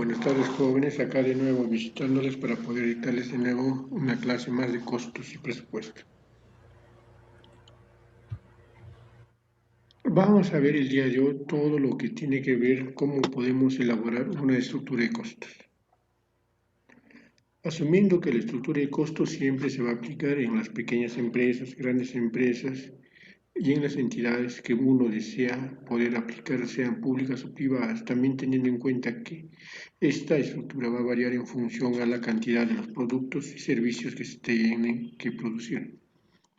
Buenas tardes, jóvenes, acá de nuevo visitándoles para poder dictarles de nuevo una clase más de costos y presupuesto. Vamos a ver el día de hoy todo lo que tiene que ver cómo podemos elaborar una estructura de costos. Asumiendo que la estructura de costos siempre se va a aplicar en las pequeñas empresas, grandes empresas y en las entidades que uno desea poder aplicar, sean públicas o privadas, también teniendo en cuenta que esta estructura va a variar en función a la cantidad de los productos y servicios que se tienen que producir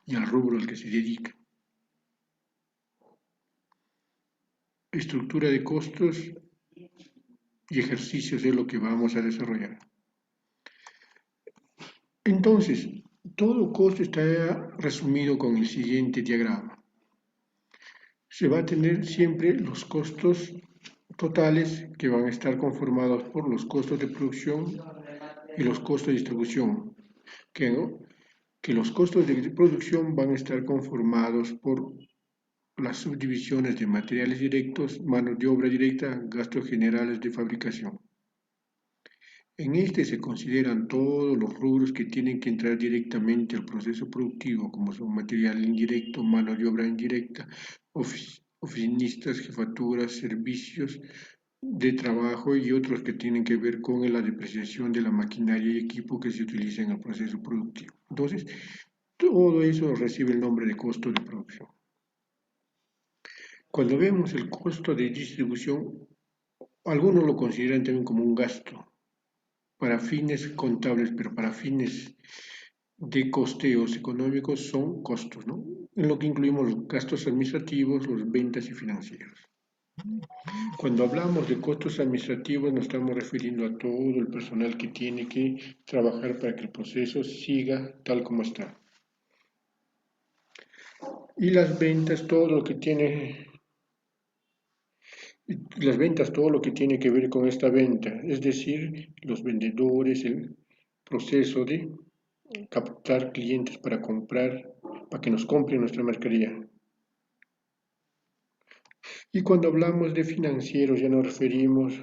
y al rubro al que se dedica. Estructura de costos y ejercicios es lo que vamos a desarrollar. Entonces, todo costo está resumido con el siguiente diagrama. Se va a tener siempre los costos totales que van a estar conformados por los costos de producción y los costos de distribución, que los costos de producción van a estar conformados por las subdivisiones de materiales directos, mano de obra directa, gastos generales de fabricación. En este se consideran todos los rubros que tienen que entrar directamente al proceso productivo, como son material indirecto, mano de obra indirecta, oficinistas, jefaturas, servicios de trabajo y otros que tienen que ver con la depreciación de la maquinaria y equipo que se utiliza en el proceso productivo. Entonces, todo eso recibe el nombre de costo de producción. Cuando vemos el costo de distribución, algunos lo consideran también como un gasto para fines contables, pero para fines de costeos económicos son costos, ¿no? En lo que incluimos los gastos administrativos, los ventas y financieros. Cuando hablamos de costos administrativos nos estamos refiriendo a todo el personal que tiene que trabajar para que el proceso siga tal como está. Y las ventas, todo lo que tiene todo lo que tiene que ver con esta venta, es decir, los vendedores, el proceso de captar clientes para comprar, para que nos compren nuestra mercadería. Y cuando hablamos de financieros ya nos referimos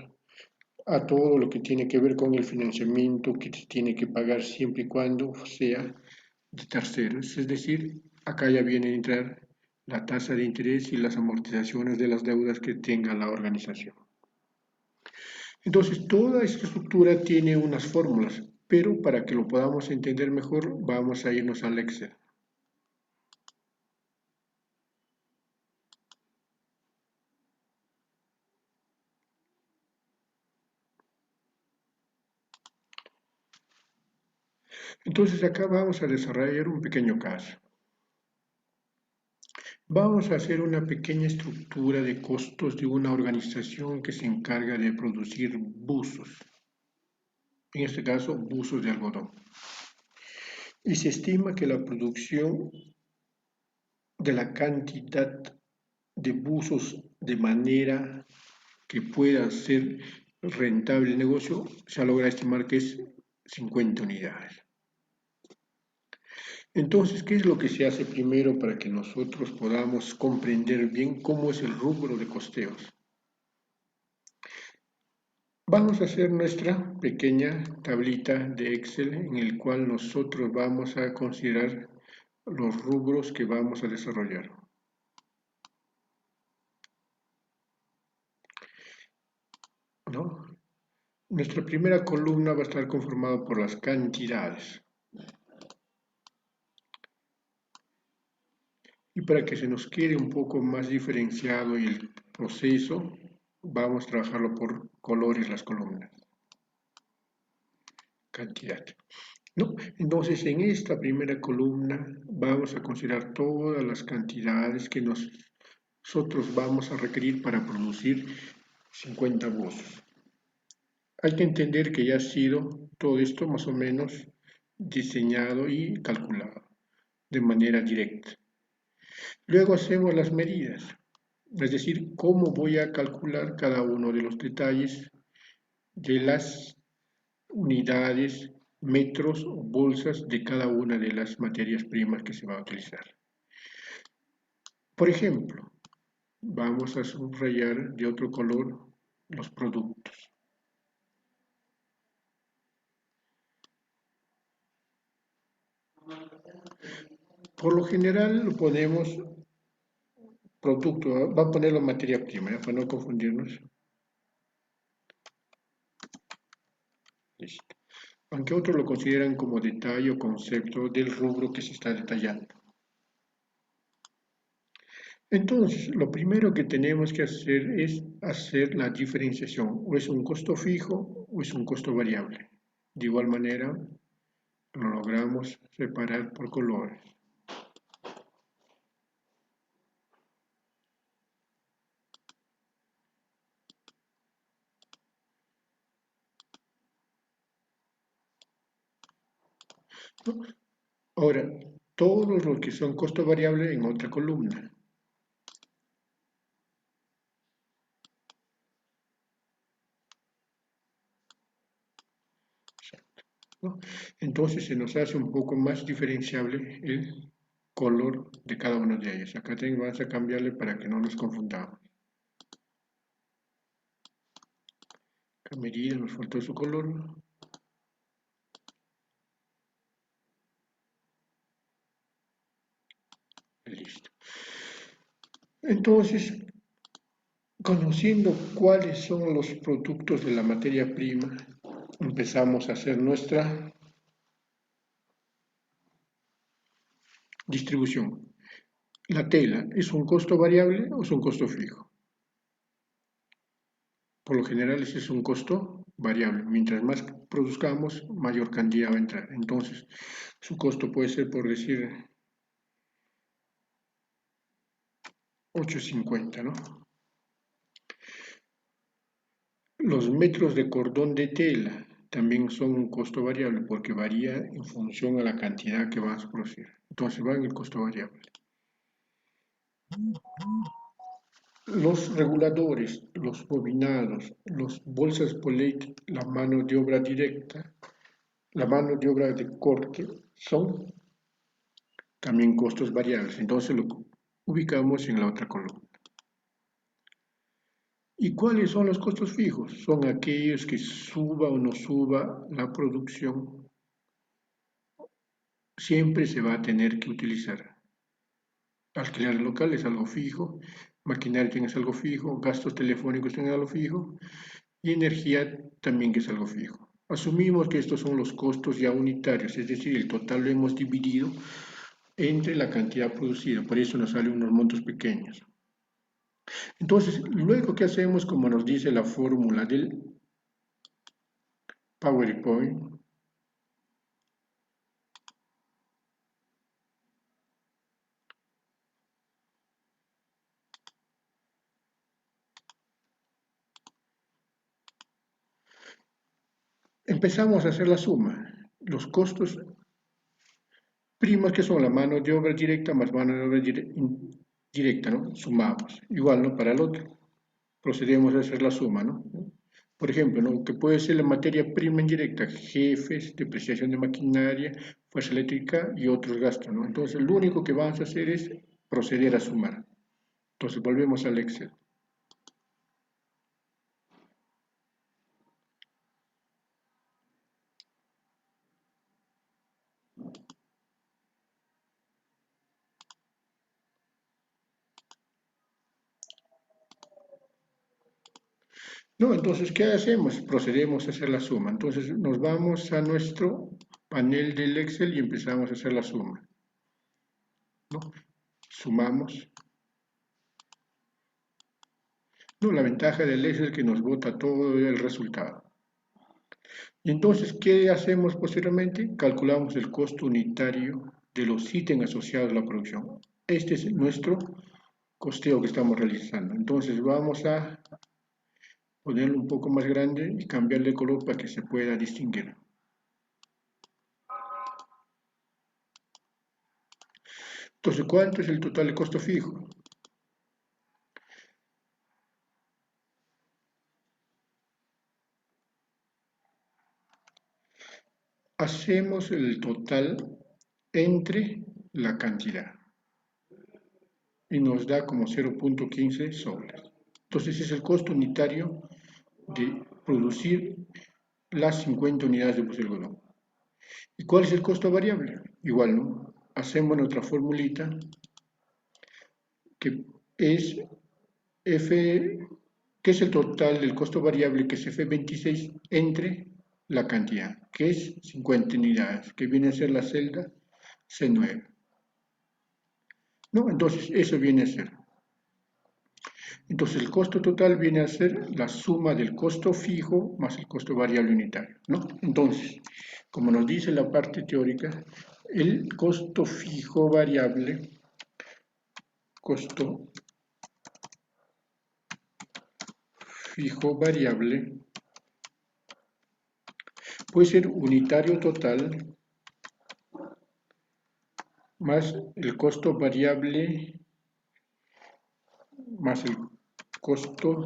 a todo lo que tiene que ver con el financiamiento que se tiene que pagar siempre y cuando sea de terceros. Es decir, acá ya viene a entrar la tasa de interés y las amortizaciones de las deudas que tenga la organización. Entonces, toda esta estructura tiene unas fórmulas, pero para que lo podamos entender mejor, vamos a irnos al Excel. Entonces, acá vamos a desarrollar un pequeño caso. Vamos a hacer una pequeña estructura de costos de una organización que se encarga de producir buzos. En este caso, buzos de algodón. Y se estima que la producción de la cantidad de buzos de manera que pueda ser rentable el negocio, se logra estimar que es 50 unidades. Entonces, ¿qué es lo que se hace primero para que nosotros podamos comprender bien cómo es el rubro de costeos? Vamos a hacer nuestra pequeña tablita de Excel en el cual nosotros vamos a considerar los rubros que vamos a desarrollar. ¿No? Nuestra primera columna va a estar conformada por las cantidades. Y para que se nos quede un poco más diferenciado y el proceso, vamos a trabajarlo por colores las columnas. Cantidad. ¿No? Entonces, en esta primera columna vamos a considerar todas las cantidades que nosotros vamos a requerir para producir 50 buzos. Hay que entender que ya ha sido todo esto más o menos diseñado y calculado de manera directa. Luego hacemos las medidas, es decir, cómo voy a calcular cada uno de los detalles de las unidades, metros o bolsas de cada una de las materias primas que se va a utilizar. Por ejemplo, vamos a subrayar de otro color los productos. Por lo general lo ponemos producto, va a ponerlo materia prima, para no confundirnos. Listo. Aunque otros lo consideran como detalle o concepto del rubro que se está detallando. Entonces, lo primero que tenemos que hacer es hacer la diferenciación, o es un costo fijo o es un costo variable. De igual manera, lo logramos separar por colores. ¿No? Ahora, todos los que son costo variable en otra columna. ¿No? Entonces se nos hace un poco más diferenciable el color de cada uno de ellos. Acá vamos a cambiarle para que no nos confundamos. Acá medida nos faltó su color. Listo. Entonces, conociendo cuáles son los productos de la materia prima, empezamos a hacer nuestra distribución. La tela, ¿es un costo variable o es un costo fijo? Por lo general ese es un costo variable. Mientras más produzcamos, mayor cantidad va a entrar. Entonces, su costo puede ser, por decir, 8.50, ¿no? Los metros de cordón de tela también son un costo variable porque varía en función a la cantidad que vas a producir. Entonces va en el costo variable. Los reguladores, los bobinados, los bolsas polate, la mano de obra directa, la mano de obra de corte son también costos variables. Entonces lo ubicamos en la otra columna. ¿Y cuáles son los costos fijos? Son aquellos que suba o no suba la producción, siempre se va a tener que utilizar. Alquiler local es algo fijo, maquinaria es algo fijo, gastos telefónicos es algo fijo y energía también que es algo fijo. Asumimos que estos son los costos ya unitarios, es decir, el total lo hemos dividido entre la cantidad producida, por eso nos salen unos montos pequeños. Entonces, luego, ¿qué hacemos? Como nos dice la fórmula del PowerPoint, empezamos a hacer la suma. Los costos primos, que son la mano de obra directa más mano de obra directa, ¿no? Sumamos. Igual, ¿no? Para el otro. Procedemos a hacer la suma, ¿no? Por ejemplo, ¿no? Que puede ser la materia prima indirecta, jefes, depreciación de maquinaria, fuerza eléctrica y otros gastos, ¿no? Entonces, lo único que vamos a hacer es proceder a sumar. Entonces, volvemos al Excel. No, entonces, ¿qué hacemos? Procedemos a hacer la suma. Entonces, nos vamos a nuestro panel del Excel y empezamos a hacer la suma, ¿no? Sumamos. No, la ventaja del Excel es que nos bota todo el resultado. Y entonces, ¿qué hacemos posteriormente? Calculamos el costo unitario de los ítems asociados a la producción. Este es nuestro costeo que estamos realizando. Entonces, vamos a ponerlo un poco más grande y cambiarle el color para que se pueda distinguir. Entonces, ¿cuánto es el total de costo fijo? Hacemos el total entre la cantidad y nos da como 0.15 soles. Entonces es el costo unitario de producir las 50 unidades de bus de algodón. ¿Y cuál es el costo variable? Igual, ¿no? hacemos nuestra formulita que es F, que es el total del costo variable, que es F26, entre la cantidad, que es 50 unidades, que viene a ser la celda C9. ¿No? Entonces, eso viene a ser. Entonces, el costo total viene a ser la suma del costo fijo más el costo variable unitario, ¿no? Entonces, como nos dice la parte teórica, el costo fijo variable, costo fijo variable, puede ser unitario total más el costo variable más el costo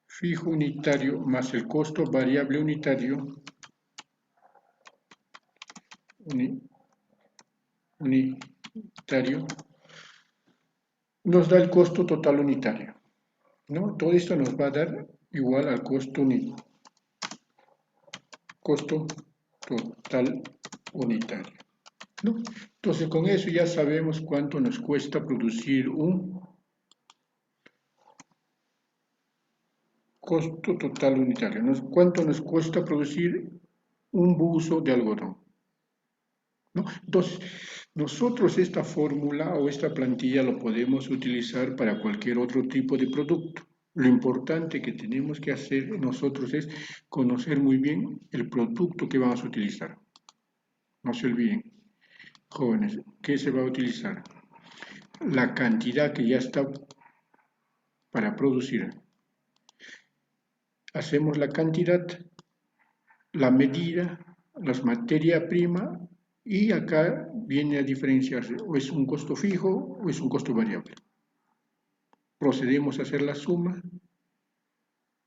fijo unitario más el costo variable unitario unitario nos da el costo total unitario, ¿no? Todo esto nos va a dar igual al costo total unitario, ¿no? Entonces con eso ya sabemos cuánto nos cuesta producir un costo total unitario, ¿no? Cuánto nos cuesta producir un buzo de algodón, ¿no? Entonces, nosotros esta fórmula o esta plantilla lo podemos utilizar para cualquier otro tipo de producto. Lo importante que tenemos que hacer nosotros es conocer muy bien el producto que vamos a utilizar. No se olviden, jóvenes, ¿qué se va a utilizar? La cantidad que ya está para producir. Hacemos la cantidad, la medida, las materia prima y acá viene a diferenciarse o es un costo fijo o es un costo variable. Procedemos a hacer la suma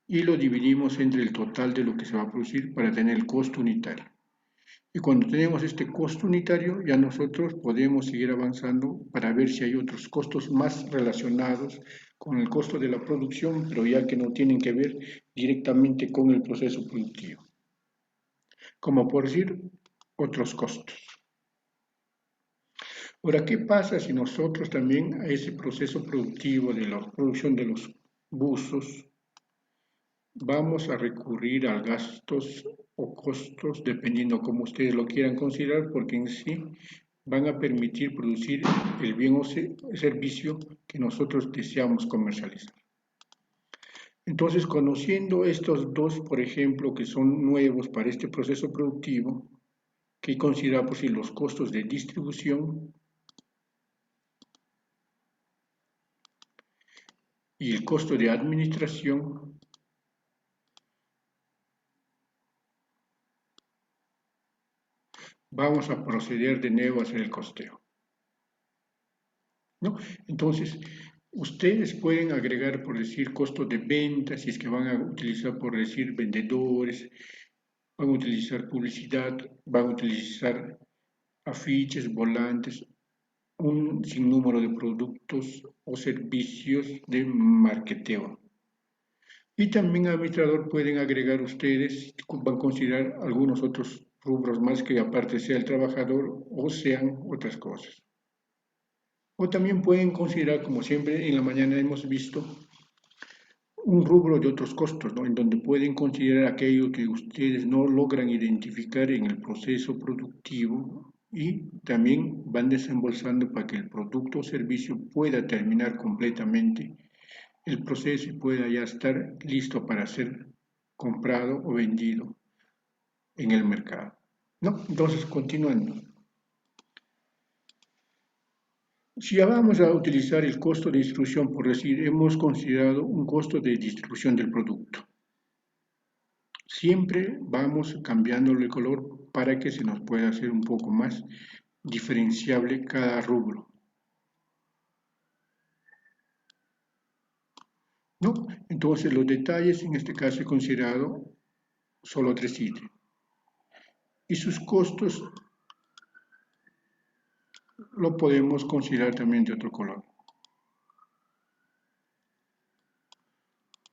y lo dividimos entre el total de lo que se va a producir para tener el costo unitario. Y cuando tenemos este costo unitario, ya nosotros podemos seguir avanzando para ver si hay otros costos más relacionados con el costo de la producción, pero ya que no tienen que ver directamente con el proceso productivo. Como por decir, otros costos. Ahora, ¿qué pasa si nosotros también a ese proceso productivo de la producción de los buzos vamos a recurrir a gastos o costos, dependiendo cómo ustedes lo quieran considerar, porque en sí van a permitir producir el bien o servicio que nosotros deseamos comercializar? Entonces, conociendo estos dos, por ejemplo, que son nuevos para este proceso productivo, que consideramos los costos de distribución y el costo de administración, vamos a proceder de nuevo a hacer el costeo, ¿no? Entonces, ustedes pueden agregar, por decir, costo de venta, si es que van a utilizar, por decir, vendedores, van a utilizar publicidad, van a utilizar afiches, volantes, un sinnúmero de productos o servicios de marketeo. Y también al administrador pueden agregar ustedes, van a considerar algunos otros rubros más que aparte sea el trabajador o sean otras cosas. O también pueden considerar, como siempre en la mañana hemos visto, un rubro de otros costos, ¿no? En donde pueden considerar aquello que ustedes no logran identificar en el proceso productivo y también van desembolsando para que el producto o servicio pueda terminar completamente el proceso y pueda ya estar listo para ser comprado o vendido en el mercado, ¿no? Entonces, continuando. Si ya vamos a utilizar el costo de distribución, por decir, hemos considerado un costo de distribución del producto. Siempre vamos cambiándole el color para que se nos pueda hacer un poco más diferenciable cada rubro, ¿no? Entonces los detalles en este caso he considerado solo 3 ítems. Y sus costos lo podemos considerar también de otro color,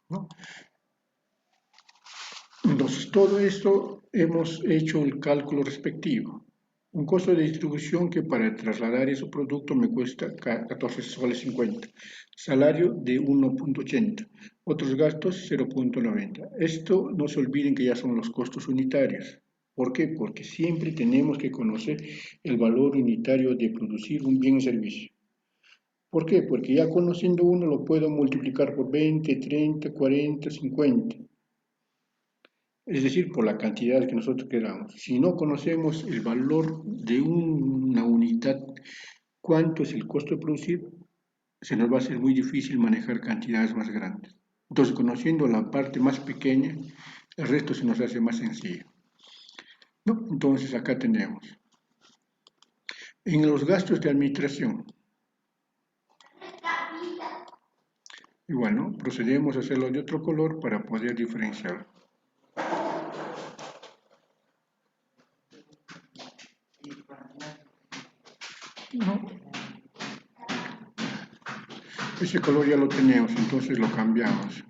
¿no? Entonces todo esto hemos hecho el cálculo respectivo. Un costo de distribución que para trasladar ese producto me cuesta 14 soles 50. Salario de 1.80. Otros gastos 0.90. Esto no se olviden que ya son los costos unitarios. ¿Por qué? Porque siempre tenemos que conocer el valor unitario de producir un bien o servicio. ¿Por qué? Porque ya conociendo uno lo puedo multiplicar por 20, 30, 40, 50. Es decir, por la cantidad que nosotros queramos. Si no conocemos el valor de una unidad, cuánto es el costo de producir, se nos va a hacer muy difícil manejar cantidades más grandes. Entonces, conociendo la parte más pequeña, el resto se nos hace más sencillo. ¿No? Entonces, acá tenemos. En los gastos de administración, igual, ¿no? Procedemos a hacerlo de otro color para poder diferenciar. ¿No? Ese color ya lo tenemos, entonces lo cambiamos.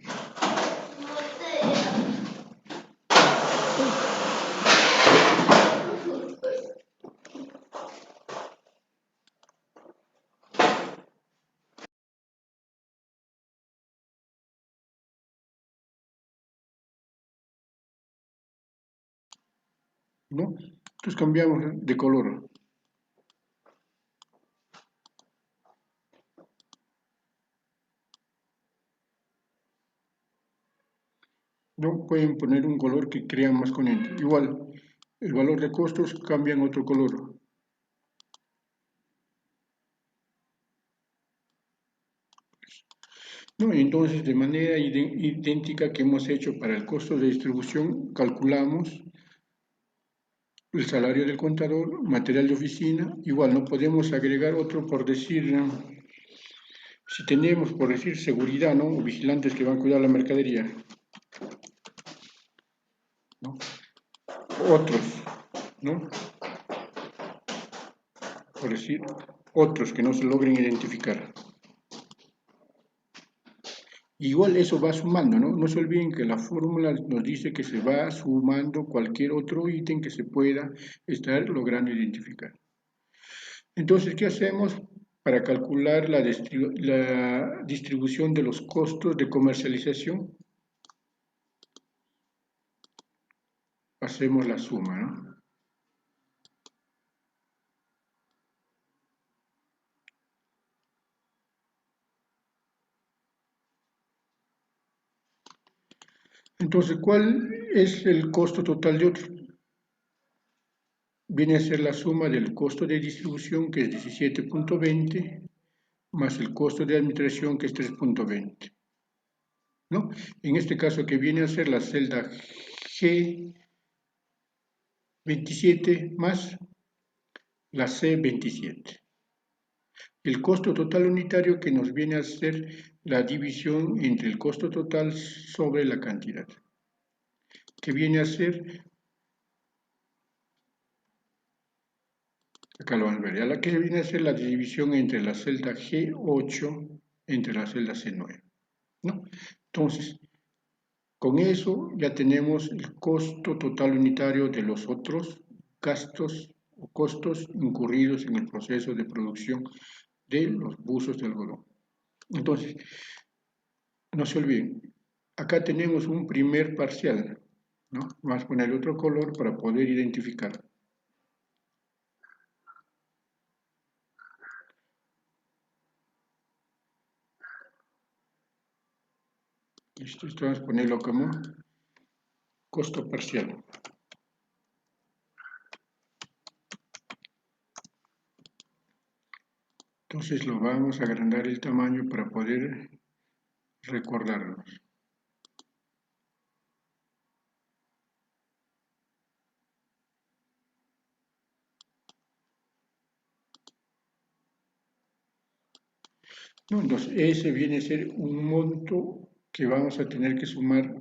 ¿No? Entonces cambiamos de color. ¿No? Pueden poner un color que crean más corriente. Igual, el valor de costos cambia en otro color. ¿No? Y entonces, de manera idéntica que hemos hecho para el costo de distribución, calculamos el salario del contador, material de oficina. Igual, no podemos agregar otro por decir, si tenemos, por decir, seguridad, ¿no? O vigilantes que van a cuidar la mercadería. ¿No? Otros, ¿no? Por decir, otros que no se logren identificar. Igual eso va sumando, ¿no? No se olviden que la fórmula nos dice que se va sumando cualquier otro ítem que se pueda estar logrando identificar. Entonces, ¿qué hacemos para calcular la distribución de los costos de comercialización? Hacemos la suma, ¿no? Entonces, ¿cuál es el costo total de otro? Viene a ser la suma del costo de distribución, que es 17.20, más el costo de administración, que es 3.20. ¿No? En este caso, que viene a ser la celda G27 más la C27. El costo total unitario, que nos viene a ser la división entre el costo total sobre la cantidad, que viene a ser, acá lo van a ver, a la que viene a ser la división entre la celda G8 entre la celda C9, ¿no? Entonces, con eso ya tenemos el costo total unitario de los otros gastos o costos incurridos en el proceso de producción de los buzos de algodón. Entonces, no se olviden, acá tenemos un primer parcial, ¿no? Vamos a poner otro color para poder identificar. Esto vamos a ponerlo como costo parcial. Entonces lo vamos a agrandar el tamaño para poder recordarnos. ¿No? Entonces ese viene a ser un monto que vamos a tener que sumar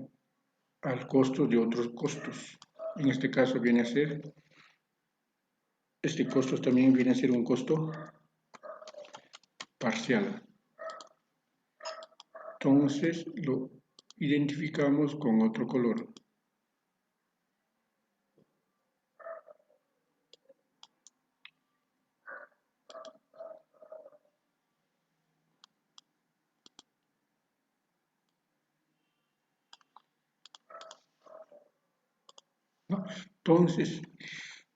al costo de otros costos. En este caso viene a ser, este costo también viene a ser un costo parcial. Entonces lo identificamos con otro color. Entonces,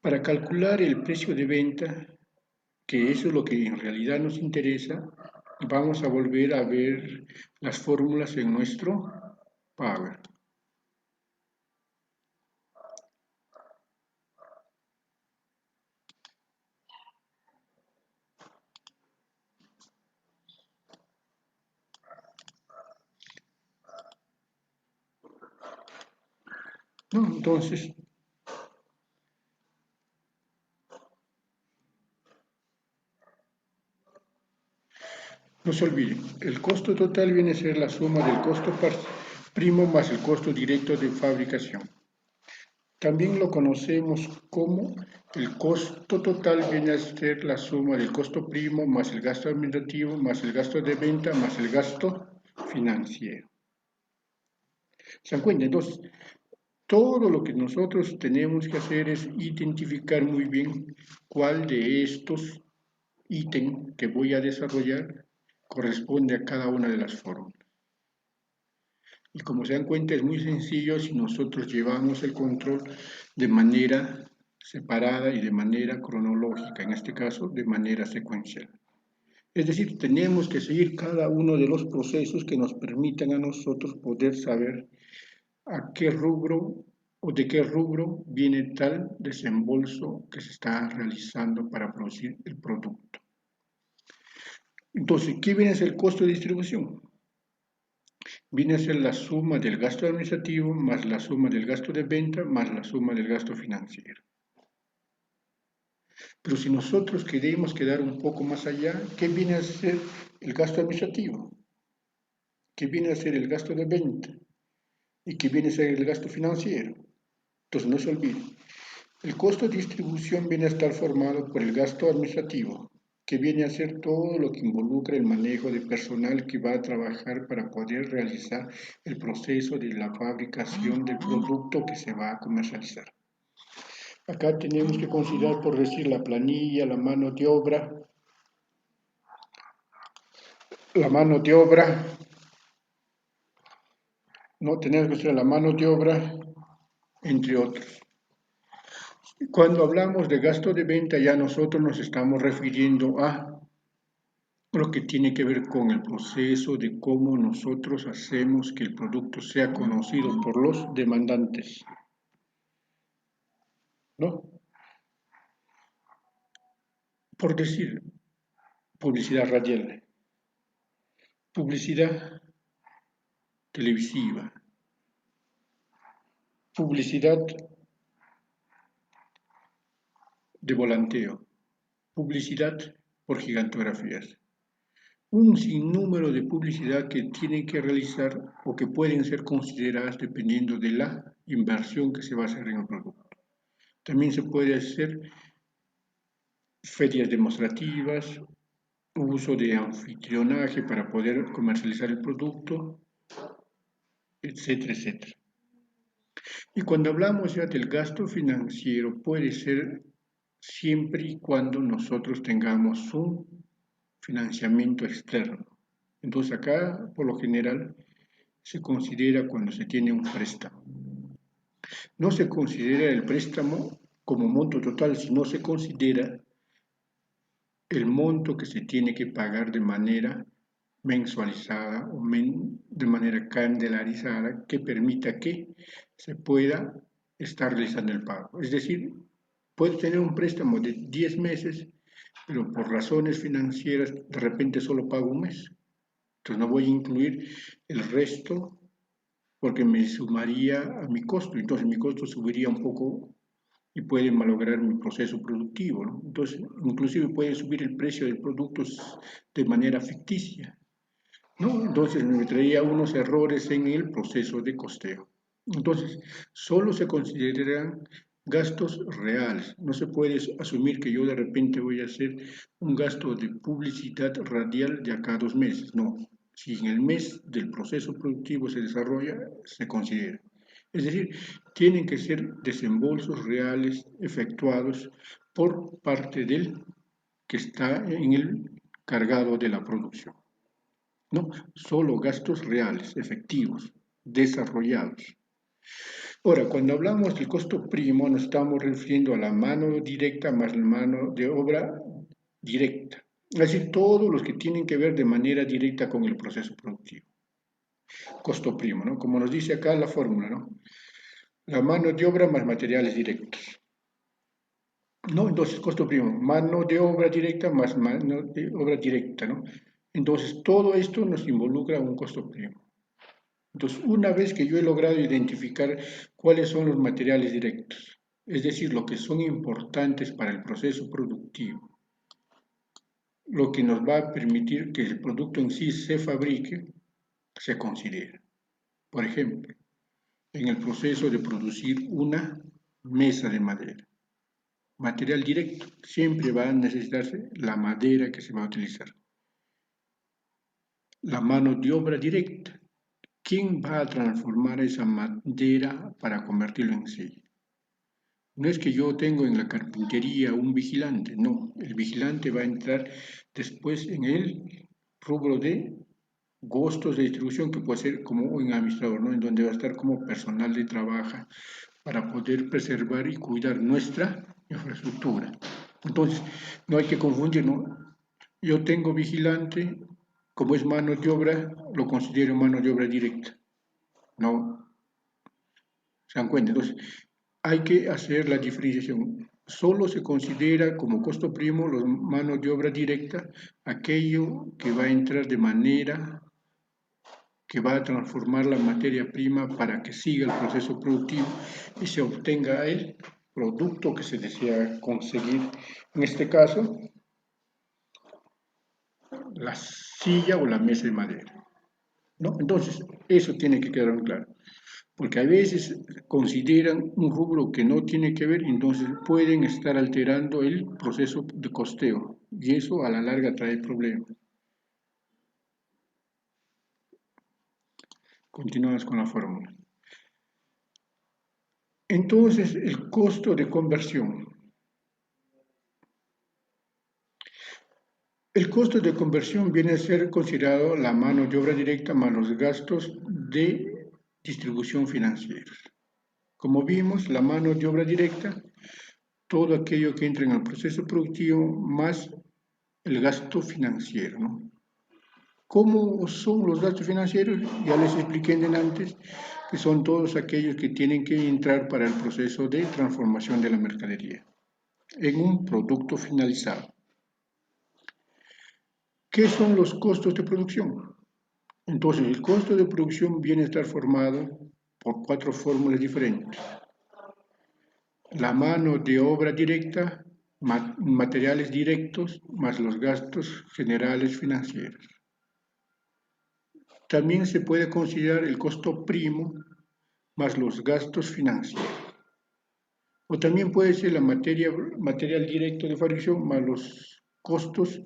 para calcular el precio de venta, que eso es lo que en realidad nos interesa, vamos a volver a ver las fórmulas en nuestro Power. ¿No? Entonces, no se olviden, el costo total viene a ser la suma del costo primo más el costo directo de fabricación. También lo conocemos como el costo total viene a ser la suma del costo primo más el gasto administrativo más el gasto de venta más el gasto financiero. ¿Se dan cuenta? Entonces, todo lo que nosotros tenemos que hacer es identificar muy bien cuál de estos ítems que voy a desarrollar corresponde a cada una de las fórmulas. Y como se dan cuenta, es muy sencillo si nosotros llevamos el control de manera separada y de manera cronológica, en este caso de manera secuencial. Es decir, tenemos que seguir cada uno de los procesos que nos permitan a nosotros poder saber a qué rubro o de qué rubro viene tal desembolso que se está realizando para producir el producto. Entonces, ¿qué viene a ser el costo de distribución? Viene a ser la suma del gasto administrativo más la suma del gasto de venta más la suma del gasto financiero. Pero si nosotros queremos quedar un poco más allá, ¿qué viene a ser el gasto administrativo? ¿Qué viene a ser el gasto de venta? ¿Y qué viene a ser el gasto financiero? Entonces no se olviden, el costo de distribución viene a estar formado por el gasto administrativo, que viene a ser todo lo que involucra el manejo de personal que va a trabajar para poder realizar el proceso de la fabricación del producto que se va a comercializar. Acá tenemos que considerar, por decir, la planilla, la mano de obra, no tenemos que considerar la mano de obra, entre otros. Cuando hablamos de gasto de venta, ya nosotros nos estamos refiriendo a lo que tiene que ver con el proceso de cómo nosotros hacemos que el producto sea conocido por los demandantes, ¿no? Por decir, publicidad radial, publicidad televisiva, publicidad de volanteo, publicidad por gigantografías. Un sinnúmero de publicidad que tienen que realizar o que pueden ser consideradas dependiendo de la inversión que se va a hacer en el producto. También se puede hacer ferias demostrativas, uso de anfitrionaje para poder comercializar el producto, etcétera, etcétera. Y cuando hablamos ya del gasto financiero, puede ser siempre y cuando nosotros tengamos un financiamiento externo. Entonces acá, por lo general, se considera cuando se tiene un préstamo. No se considera el préstamo como monto total, sino se considera el monto que se tiene que pagar de manera mensualizada o de manera candelarizada que permita que se pueda estar realizando el pago. Es decir, puedo tener un préstamo de 10 meses, pero por razones financieras de repente solo pago un mes. Entonces no voy a incluir el resto porque me sumaría a mi costo. Entonces mi costo subiría un poco y puede malograr mi proceso productivo, ¿no? Entonces, inclusive puede subir el precio de productos de manera ficticia, ¿no? Entonces me traía unos errores en el proceso de costeo. Entonces, solo se consideran gastos reales. No se puede asumir que yo de repente voy a hacer un gasto de publicidad radial de acá a 2 meses. No. Si en el mes del proceso productivo se desarrolla, se considera. Es decir, tienen que ser desembolsos reales efectuados por parte del que está en el cargado de la producción. No, solo gastos reales, efectivos, desarrollados. Ahora, cuando hablamos del costo primo, nos estamos refiriendo a la mano directa más la mano de obra directa. Es decir, todos los que tienen que ver de manera directa con el proceso productivo. Costo primo, ¿no? Como nos dice acá la fórmula, ¿no? La mano de obra más materiales directos. ¿No? Entonces, costo primo, mano de obra directa más mano de obra directa, ¿no? Entonces, todo esto nos involucra un costo primo. Entonces, una vez que yo he logrado identificar cuáles son los materiales directos, es decir, lo que son importantes para el proceso productivo, lo que nos va a permitir que el producto en sí se fabrique, se considera. Por ejemplo, en el proceso de producir una mesa de madera, material directo, siempre va a necesitarse la madera que se va a utilizar. La mano de obra directa, ¿quién va a transformar esa madera para convertirlo en silla? No es que yo tengo en la carpintería un vigilante, no, el vigilante va a entrar después en el rubro de costos de distribución, que puede ser como un administrador, ¿no? En donde va a estar como personal de trabajo para poder preservar y cuidar nuestra infraestructura. Entonces, no hay que confundir, ¿no? Yo tengo vigilante, como es mano de obra, lo considero mano de obra directa. No, ¿se dan cuenta? Entonces, hay que hacer la diferenciación. Solo se considera como costo primo los manos de obra directa aquello que va a entrar de manera que va a transformar la materia prima para que siga el proceso productivo y se obtenga el producto que se desea conseguir. En este caso, la silla o la mesa de madera, ¿no? Entonces, eso tiene que quedar claro, porque a veces consideran un rubro que no tiene que ver, entonces pueden estar alterando el proceso de costeo y eso a la larga trae problemas. Continuamos con la fórmula. Entonces, el costo de conversión. El costo de conversión viene a ser considerado la mano de obra directa más los gastos de distribución financieros. Como vimos, la mano de obra directa, todo aquello que entra en el proceso productivo más el gasto financiero, ¿no? ¿Cómo son los gastos financieros? Ya les expliqué antes que son todos aquellos que tienen que entrar para el proceso de transformación de la mercadería en un producto finalizado. ¿Qué son los costos de producción? Entonces, el costo de producción viene a estar formado por 4 fórmulas diferentes. La mano de obra directa, materiales directos, más los gastos generales financieros. También se puede considerar el costo primo más los gastos financieros. O también puede ser la material directo de fabricación más los costos.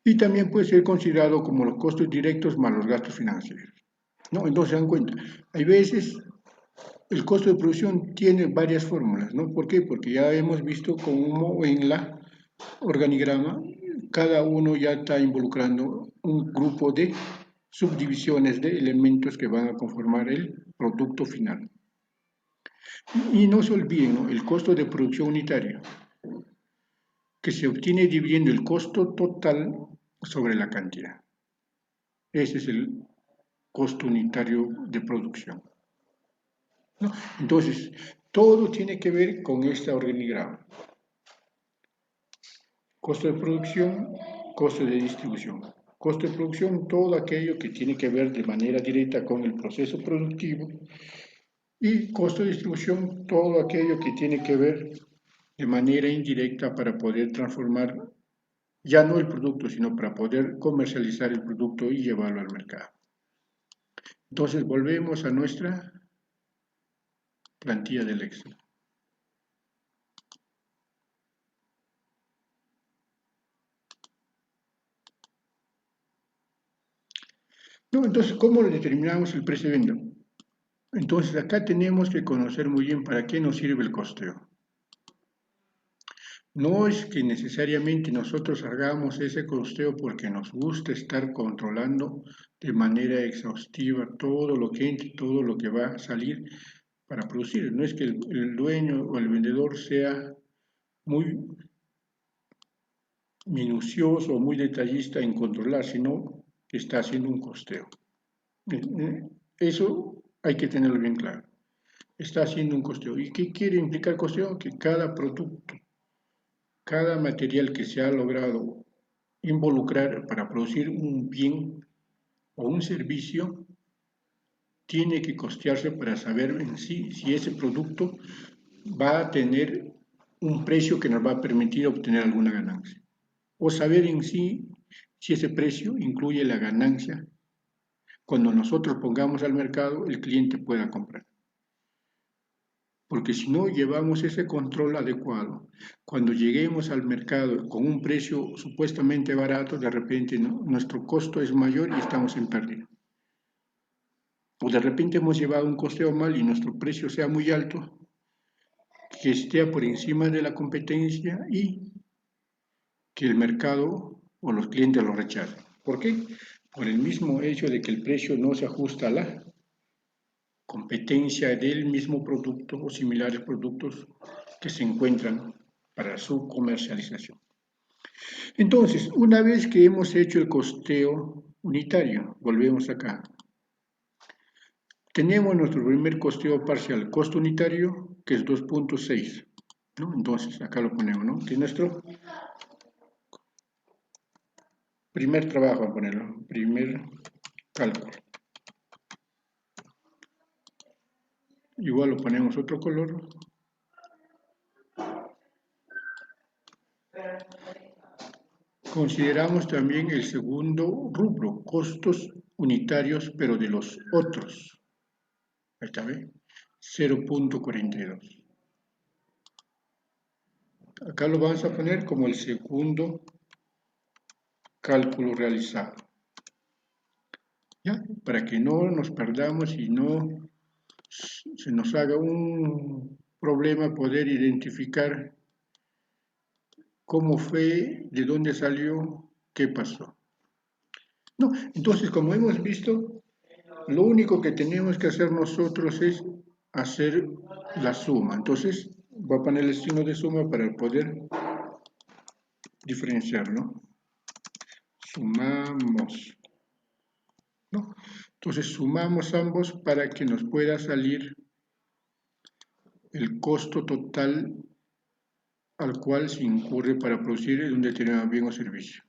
Y también puede ser considerado como los costos directos más los gastos financieros. ¿No? Entonces se dan cuenta, hay veces el costo de producción tiene varias fórmulas, ¿no? ¿Por qué? Porque ya hemos visto cómo en la organigrama cada uno ya está involucrando un grupo de subdivisiones de elementos que van a conformar el producto final. Y no se olviden, ¿no? El costo de producción unitario, que se obtiene dividiendo el costo total sobre la cantidad. Ese es el costo unitario de producción, ¿no? Entonces, todo tiene que ver con este organigrama. Costo de producción, costo de distribución. Costo de producción, todo aquello que tiene que ver de manera directa con el proceso productivo. Y costo de distribución, todo aquello que tiene que ver de manera indirecta para poder transformar ya no el producto, sino para poder comercializar el producto y llevarlo al mercado. Entonces volvemos a nuestra plantilla del Excel. No, entonces, ¿cómo determinamos el precio de venta? Entonces, acá tenemos que conocer muy bien para qué nos sirve el costeo. No es que necesariamente nosotros hagamos ese costeo porque nos gusta estar controlando de manera exhaustiva todo lo que entra, todo lo que va a salir para producir. No es que el dueño o el vendedor sea muy minucioso o muy detallista en controlar, sino que está haciendo un costeo. Eso hay que tenerlo bien claro. Está haciendo un costeo. ¿Y qué quiere implicar costeo? Que cada producto, cada material que se ha logrado involucrar para producir un bien o un servicio, tiene que costearse para saber en sí si ese producto va a tener un precio que nos va a permitir obtener alguna ganancia. O saber en sí si ese precio incluye la ganancia cuando nosotros pongamos al mercado el cliente pueda comprar. Porque si no llevamos ese control adecuado, cuando lleguemos al mercado con un precio supuestamente barato, de repente nuestro costo es mayor y estamos en pérdida. O de repente hemos llevado un costeo mal y nuestro precio sea muy alto, que esté por encima de la competencia y que el mercado o los clientes lo rechacen. ¿Por qué? Por el mismo hecho de que el precio no se ajusta a la competencia del mismo producto o similares productos que se encuentran para su comercialización. Entonces, una vez que hemos hecho el costeo unitario, volvemos acá. Tenemos nuestro primer costeo parcial, costo unitario, que es 2.6. ¿no? Entonces, acá lo ponemos, ¿no? Que es nuestro primer trabajo, vamos a ponerlo, primer cálculo. Igual lo ponemos otro color. Consideramos también el segundo rubro, costos unitarios, pero de los otros. Ahí está, ¿ve? 0.42. Acá lo vamos a poner como el segundo cálculo realizado. ¿Ya? Para que no nos perdamos y no se nos haga un problema poder identificar cómo fue, de dónde salió, qué pasó. No, entonces, como hemos visto, lo único que tenemos que hacer nosotros es hacer la suma. Entonces, voy a poner el signo de suma para poder diferenciarlo. Sumamos, ¿no? Entonces, sumamos ambos para que nos pueda salir el costo total al cual se incurre para producir un determinado bien o servicio.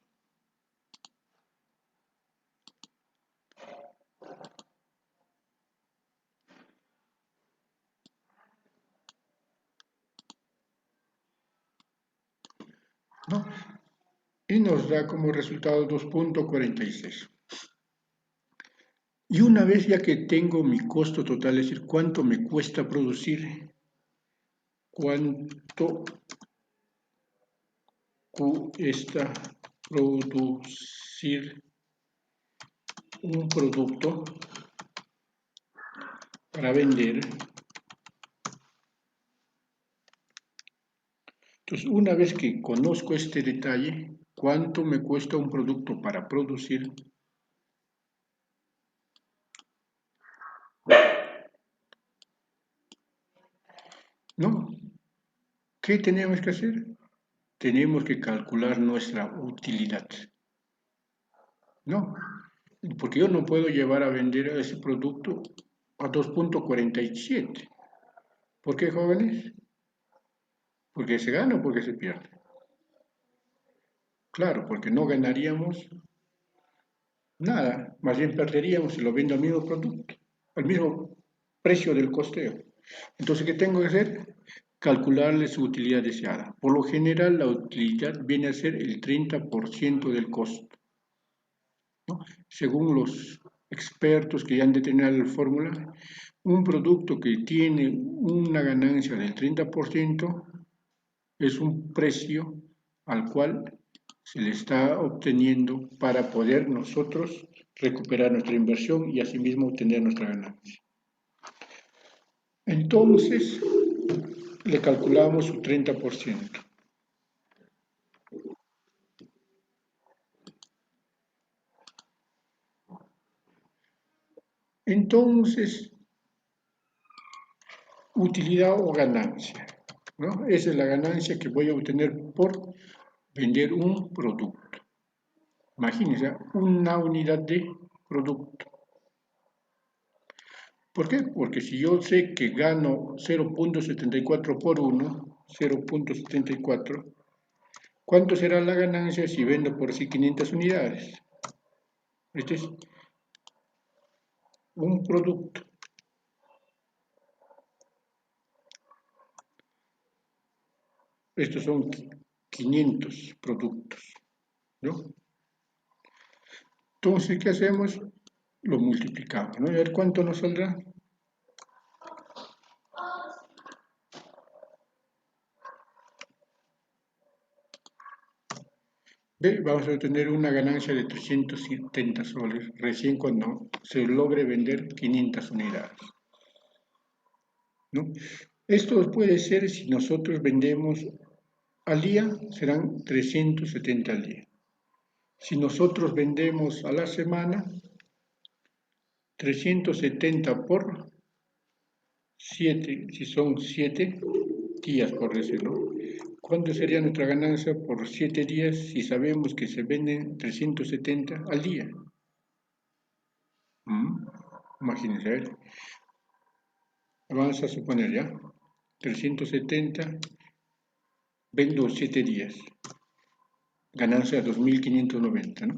¿No? Y nos da como resultado 2.46. Y una vez ya que tengo mi costo total, es decir, cuánto me cuesta producir, cuánto cuesta producir un producto para vender. Entonces, una vez que conozco este detalle, cuánto me cuesta un producto para producir, ¿no? ¿Qué tenemos que hacer? Tenemos que calcular nuestra utilidad, ¿no? Porque yo no puedo llevar a vender ese producto a 2.47. ¿Por qué, jóvenes? ¿Porque se gana o porque se pierde? Claro, porque no ganaríamos nada, más bien perderíamos si lo vendo al mismo producto, al mismo precio del costeo. Entonces, ¿qué tengo que hacer? Calcularle su utilidad deseada. Por lo general, la utilidad viene a ser el 30% del costo, ¿no? Según los expertos que ya han determinado la fórmula, un producto que tiene una ganancia del 30% es un precio al cual se le está obteniendo para poder nosotros recuperar nuestra inversión y asimismo obtener nuestra ganancia. Entonces, le calculamos su 30%. Entonces, utilidad o ganancia, ¿no? Esa es la ganancia que voy a obtener por vender un producto. Imagínense, una unidad de producto. ¿Por qué? Porque si yo sé que gano 0.74 por 1, 0.74, ¿cuánto será la ganancia si vendo por sí 500 unidades? Este es un producto. Estos son 500 productos, ¿no? Entonces, ¿qué hacemos? Lo multiplicamos, ¿no? A ver cuánto nos saldrá. ¿Ve? Vamos a obtener una ganancia de 370 soles recién cuando se logre vender 500 unidades, ¿no? Esto puede ser si nosotros vendemos al día, serán 370 al día. Si nosotros vendemos a la semana, 370 por 7, si son 7 días, por decirlo. ¿Cuánto sería nuestra ganancia por 7 días si sabemos que se venden 370 al día? Imagínense, a ver. Vamos a suponer ya. 370, vendo 7 días. Ganancia 2.590, ¿no?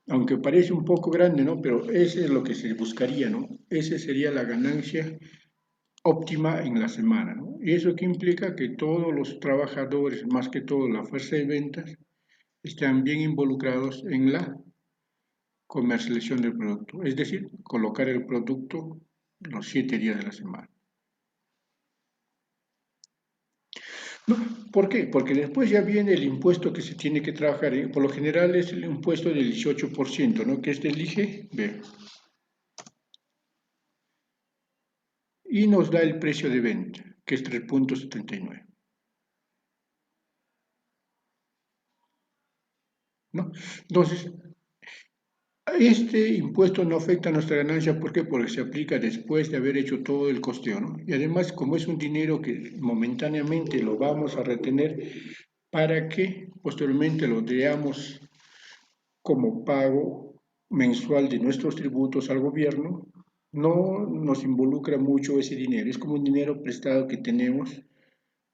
Aunque parece un poco grande, ¿no? Pero ese es lo que se buscaría, ¿no? Esa sería la ganancia óptima en la semana, ¿no? Y eso que implica que todos los trabajadores, más que todo la fuerza de ventas, están bien involucrados en la comercialización del producto, es decir, colocar el producto los 7 días de la semana. ¿No? ¿Por qué? Porque después ya viene el impuesto que se tiene que trabajar. Por lo general es el impuesto del 18%, ¿no? Que es del IGB. Y nos da el precio de venta, que es 3.79. ¿No? Entonces, este impuesto no afecta a nuestra ganancia, ¿por qué? Porque se aplica después de haber hecho todo el costeo, ¿no? Y además, como es un dinero que momentáneamente lo vamos a retener para que posteriormente lo veamos como pago mensual de nuestros tributos al gobierno, no nos involucra mucho ese dinero. Es como un dinero prestado que tenemos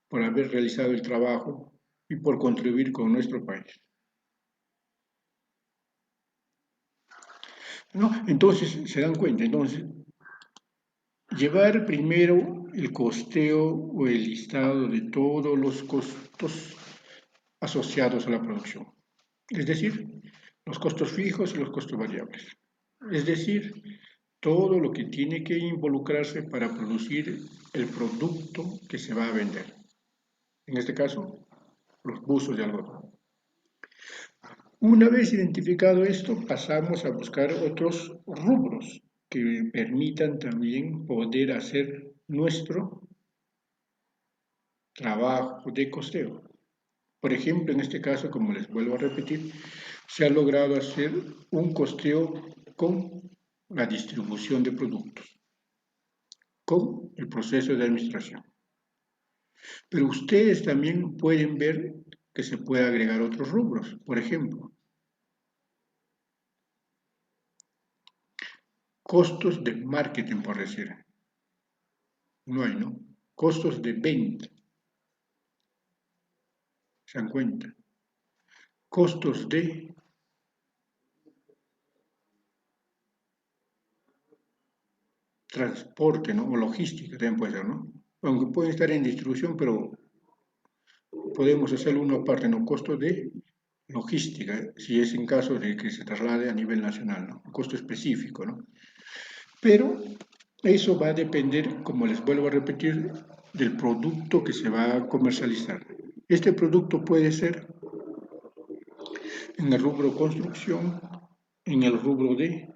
por haber realizado el trabajo y por contribuir con nuestro país. ¿No? Entonces, se dan cuenta, entonces, llevar primero el costeo o el listado de todos los costos asociados a la producción. Es decir, los costos fijos y los costos variables. Es decir, todo lo que tiene que involucrarse para producir el producto que se va a vender. En este caso, los buzos de algodón. Una vez identificado esto, pasamos a buscar otros rubros que permitan también poder hacer nuestro trabajo de costeo. Por ejemplo, en este caso, como les vuelvo a repetir, se ha logrado hacer un costeo con la distribución de productos, con el proceso de administración. Pero ustedes también pueden ver que se puede agregar otros rubros. Por ejemplo, costos de marketing, por decir. No hay, ¿no? Costos de venta. ¿Se dan cuenta? Costos de transporte, ¿no? O logística también puede ser, ¿no? Aunque pueden estar en distribución, pero podemos hacerlo uno aparte, ¿no? Costo de logística, si es en caso de que se traslade a nivel nacional, ¿no? Un costo específico, ¿no? Pero eso va a depender, como les vuelvo a repetir, del producto que se va a comercializar. Este producto puede ser en el rubro construcción, en el rubro de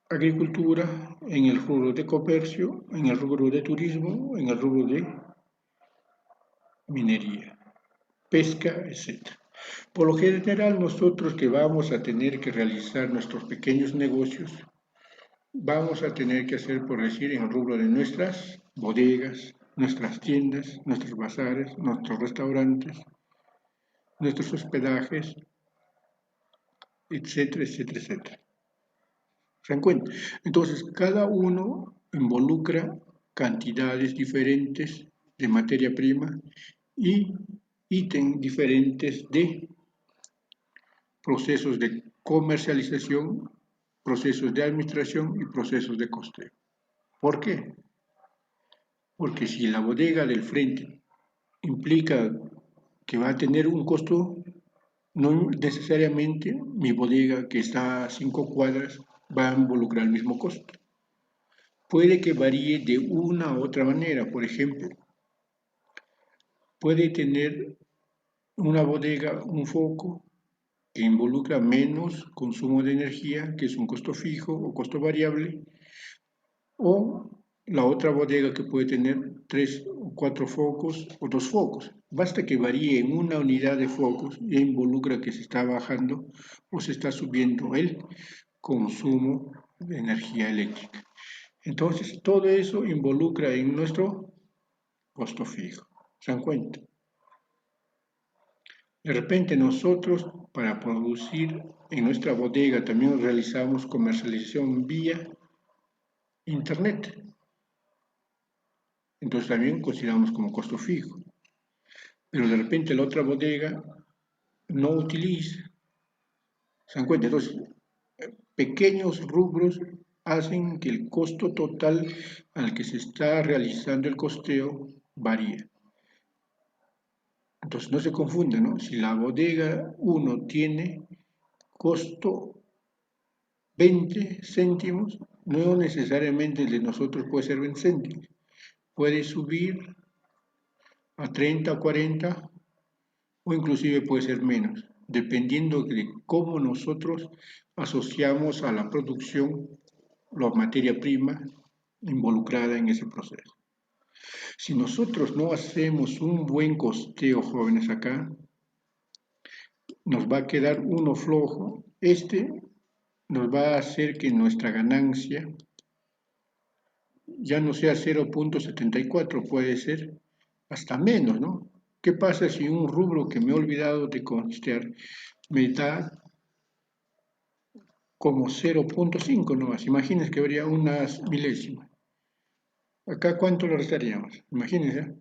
agricultura, en el rubro de comercio, en el rubro de turismo, en el rubro de minería, pesca, etc. Por lo general, nosotros que vamos a tener que realizar nuestros pequeños negocios, vamos a tener que hacer, por decir, en el rubro de nuestras bodegas, nuestras tiendas, nuestros bazares, nuestros restaurantes, nuestros hospedajes, etcétera, etcétera, etcétera. ¿Se dan cuenta? Entonces, cada uno involucra cantidades diferentes de materia prima y ítems diferentes de procesos de comercialización, procesos de administración y procesos de costeo. ¿Por qué? Porque si la bodega del frente implica que va a tener un costo, no necesariamente mi bodega que está a 5 cuadras va a involucrar el mismo costo. Puede que varíe de una u otra manera. Por ejemplo, puede tener una bodega, un foco que involucra menos consumo de energía, que es un costo fijo o costo variable, o la otra bodega que puede tener 3 o 4 focos o 2 focos. Basta que varíe en una unidad de focos y involucra que se está bajando o se está subiendo el consumo de energía eléctrica. Entonces, todo eso involucra en nuestro costo fijo. ¿Se dan cuenta? De repente nosotros, para producir en nuestra bodega, también realizamos comercialización vía Internet. Entonces también consideramos como costo fijo. Pero de repente la otra bodega no utiliza. ¿Se dan cuenta? Entonces, pequeños rubros hacen que el costo total al que se está realizando el costeo varíe. Entonces no se confunda, ¿no? Si la bodega 1 tiene costo 20 céntimos, no necesariamente el de nosotros puede ser 20 céntimos. Puede subir a 30 o 40 o inclusive puede ser menos, dependiendo de cómo nosotros asociamos a la producción la materia prima involucrada en ese proceso. Si nosotros no hacemos un buen costeo, jóvenes, acá, nos va a quedar uno flojo. Nos va a hacer que nuestra ganancia ya no sea 0,74, puede ser hasta menos, ¿no? ¿Qué pasa si un rubro que me he olvidado de costear me da como 0,5 nomás? Imagínense que habría unas milésimas. Acá, ¿cuánto le restaríamos? Imagínense,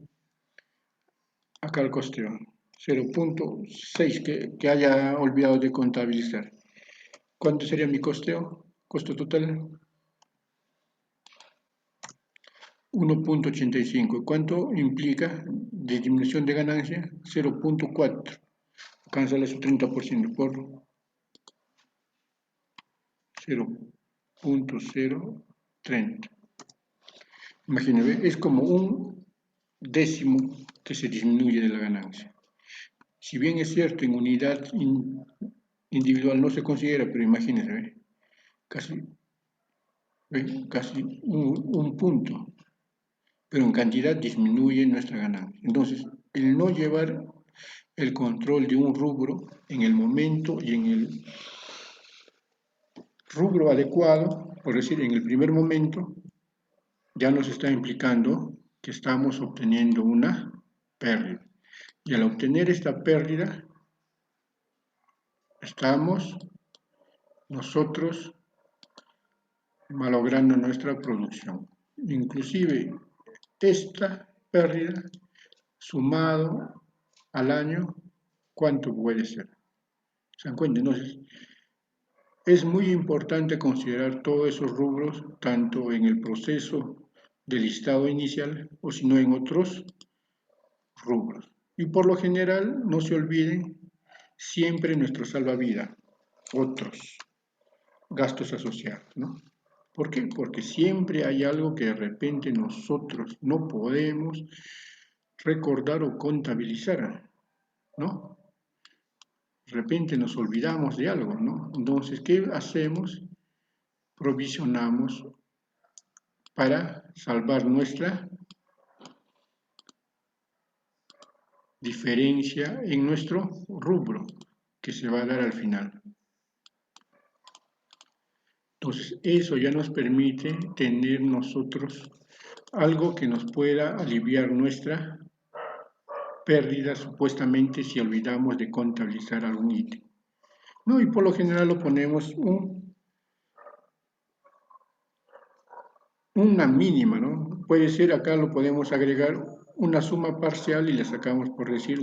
acá el costeo, 0,6 que haya olvidado de contabilizar. ¿Cuánto sería mi costeo? Costo total, 1,85. ¿Cuánto implica de disminución de ganancia? 0,4. Cancela su 30% por 0,030. Imagínense, es como un décimo que se disminuye de la ganancia. Si bien es cierto, en unidad individual no se considera, pero imagínense, casi un punto, pero en cantidad disminuye nuestra ganancia. Entonces, el no llevar el control de un rubro en el momento y en el rubro adecuado, por decir, en el primer momento, ya nos está implicando que estamos obteniendo una pérdida. Y al obtener esta pérdida, estamos nosotros malogrando nuestra producción. Inclusive esta pérdida sumado al año, ¿cuánto puede ser? ¿Se dan cuenta? Entonces, es muy importante considerar todos esos rubros, tanto en el proceso del listado inicial o si no en otros rubros. Y por lo general, no se olviden siempre nuestro salvavidas, otros gastos asociados, ¿no? ¿Por qué? Porque siempre hay algo que de repente nosotros no podemos recordar o contabilizar, ¿no? De repente nos olvidamos de algo, ¿no? Entonces, ¿qué hacemos? Provisionamos para salvar nuestra diferencia en nuestro rubro que se va a dar al final. Entonces, eso ya nos permite tener nosotros algo que nos pueda aliviar nuestra pérdida supuestamente si olvidamos de contabilizar algún ítem. ¿No? Y por lo general lo ponemos una mínima, ¿no? Puede ser, acá lo podemos agregar una suma parcial y le sacamos, por decir,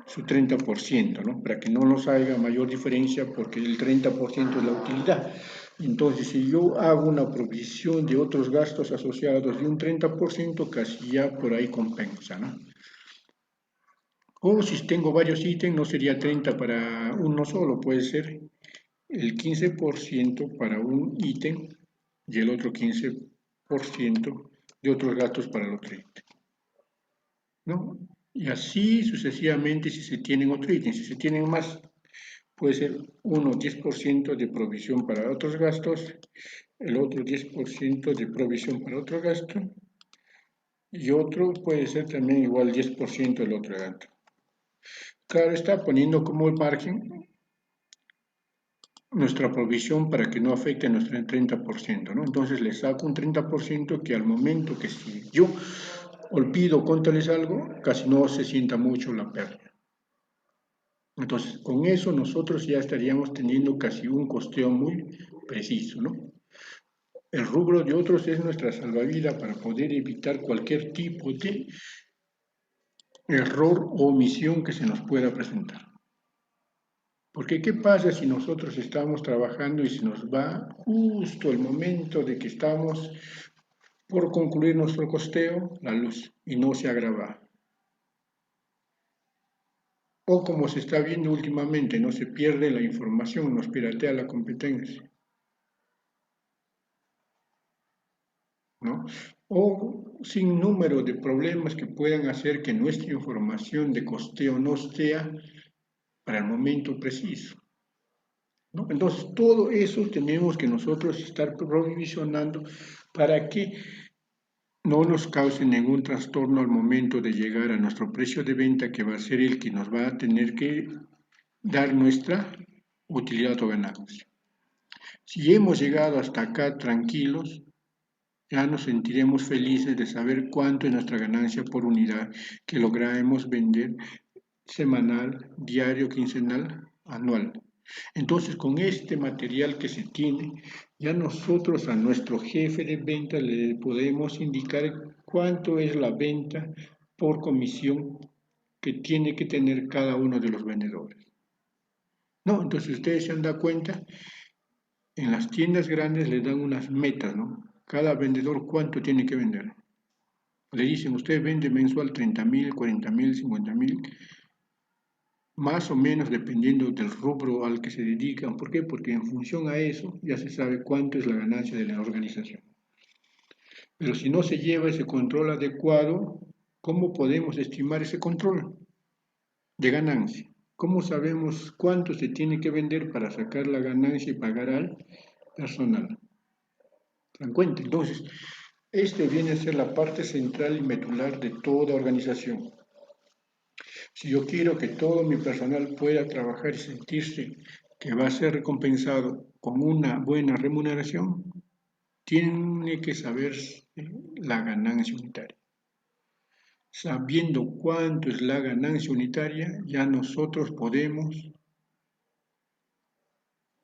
su 30%, ¿no? Para que no nos haya mayor diferencia porque el 30% es la utilidad. Entonces, si yo hago una provisión de otros gastos asociados de un 30%, casi ya por ahí compensa, ¿no? O si tengo varios ítems, no sería 30 para uno solo, puede ser el 15% para un ítem y el otro 15% de otros gastos para el otro ítem, ¿no? Y así sucesivamente si se tienen otro ítem. Si se tienen más, puede ser uno 10% de provisión para otros gastos, el otro 10% de provisión para otro gasto y otro puede ser también igual 10% del otro gasto. Claro, está poniendo como margen nuestra provisión para que no afecte nuestro 30%, ¿no? Entonces le saco un 30% que al momento que si yo olvido contarles algo, casi no se sienta mucho la pérdida. Entonces, con eso nosotros ya estaríamos teniendo casi un costeo muy preciso, ¿no? El rubro de otros es nuestra salvavidas para poder evitar cualquier tipo de error o omisión que se nos pueda presentar. Porque ¿qué pasa si nosotros estamos trabajando y se nos va justo el momento de que estamos por concluir nuestro costeo, la luz, y no se agrava? O como se está viendo últimamente, no se pierde la información, nos piratea la competencia, ¿no? O sin número de problemas que puedan hacer que nuestra información de costeo no sea para el momento preciso, ¿no? Entonces, todo eso tenemos que nosotros estar provisionando para que no nos cause ningún trastorno al momento de llegar a nuestro precio de venta, que va a ser el que nos va a tener que dar nuestra utilidad o ganancia. Si hemos llegado hasta acá tranquilos, ya nos sentiremos felices de saber cuánto es nuestra ganancia por unidad que lograremos vender semanal, diario, quincenal, anual. Entonces, con este material que se tiene, ya nosotros a nuestro jefe de venta le podemos indicar cuánto es la venta por comisión que tiene que tener cada uno de los vendedores. No, entonces ustedes se han dado cuenta, en las tiendas grandes les dan unas metas, ¿no? Cada vendedor cuánto tiene que vender. Le dicen, usted vende mensual 30.000, 40.000, 50.000, más o menos dependiendo del rubro al que se dedican. ¿Por qué? Porque en función a eso ya se sabe cuánto es la ganancia de la organización. Pero si no se lleva ese control adecuado, ¿cómo podemos estimar ese control de ganancia? ¿Cómo sabemos cuánto se tiene que vender para sacar la ganancia y pagar al personal? ¿Se dan cuenta? Entonces, este viene a ser la parte central y medular de toda organización. Si yo quiero que todo mi personal pueda trabajar y sentirse que va a ser recompensado con una buena remuneración, tiene que saber la ganancia unitaria. Sabiendo cuánto es la ganancia unitaria, ya nosotros podemos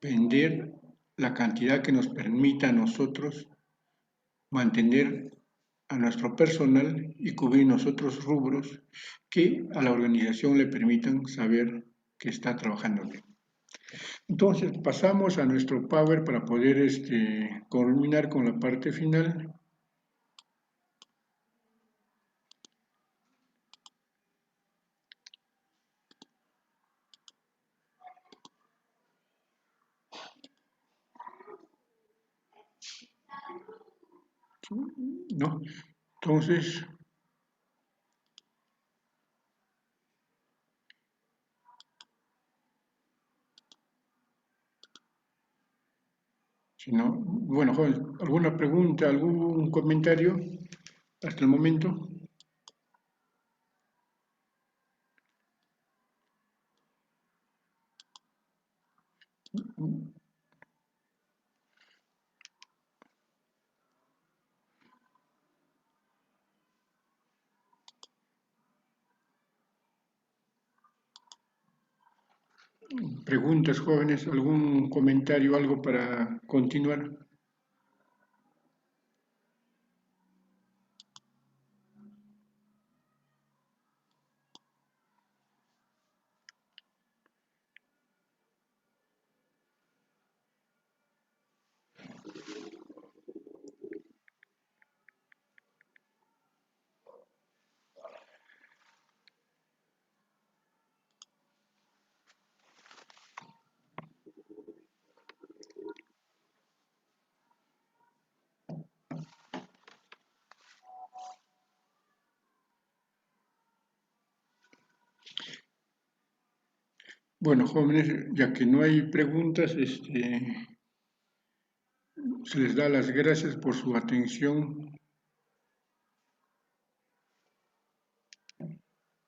vender la cantidad que nos permita a nosotros mantener a nuestro personal y cubrir nosotros rubros que a la organización le permitan saber que está trabajando bien. Entonces pasamos a nuestro Power para poder culminar con la parte final. ¿No? Entonces, si no, bueno, joven, ¿alguna pregunta, algún comentario hasta el momento? Preguntas, jóvenes, algún comentario, algo para continuar. Bueno, jóvenes, ya que no hay preguntas, se les da las gracias por su atención